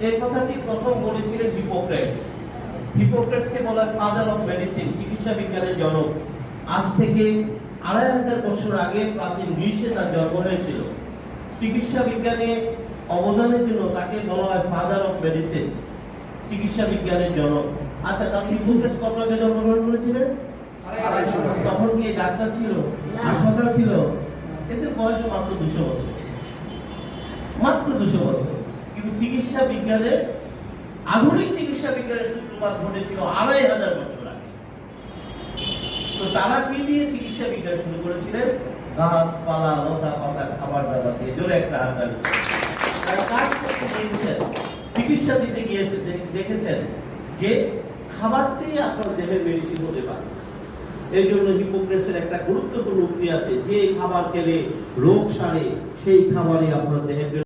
এই কথাটি প্রথম বলেছিলেন হিপোক্রেটস। হিপোক্রেটসকে বলা হয় ফাদার অফ মেডিসিন, চিকিৎসা বিজ্ঞানের জনক। আজ থেকে 2500 বছর আগে প্রাচীন গ্রিসে তার জন্ম হয়েছিল। চিকিৎসা বিজ্ঞানে অবদানের জন্য তাকে বলা হয় ফাদার অফ মেডিসিন, চিকিৎসা বিজ্ঞানের জনক। আচ্ছা, তাহলে হিপোক্রেটস কত আগে জন্মগ্রহণ করেছিলেন? তখন কি ডাক্তার ছিল, হাসপাতাল ছিল? এদের বয়স মাত্র 200 বছর, মাত্র 200 বছর। কিন্তু চিকিৎসা বিজ্ঞানের, আধুনিক চিকিৎসা বিজ্ঞানের সূত্রপাত ঘটেছিল 2500 বছর আগে। তো তারা কি দিয়ে চিকিৎসা বিজ্ঞান শুরু করেছিলেন? গাছপালা, লতা পাতা, খাবার দাবার দিয়ে। জোরে একটা হাততালি। তারা কাজ করতে গিয়েছেন, চিকিৎসা দিতে গিয়েছেন, দেখেছেন যে খাবার দিয়ে আপনার দেহের মেডিসিন হতে পারে। এই জন্য হিপোক্রেটসের একটা গুরুত্বপূর্ণ উক্তি আছে, যে খাবার খেলে রোগ সারে সেই খাবারে আপনার দেহের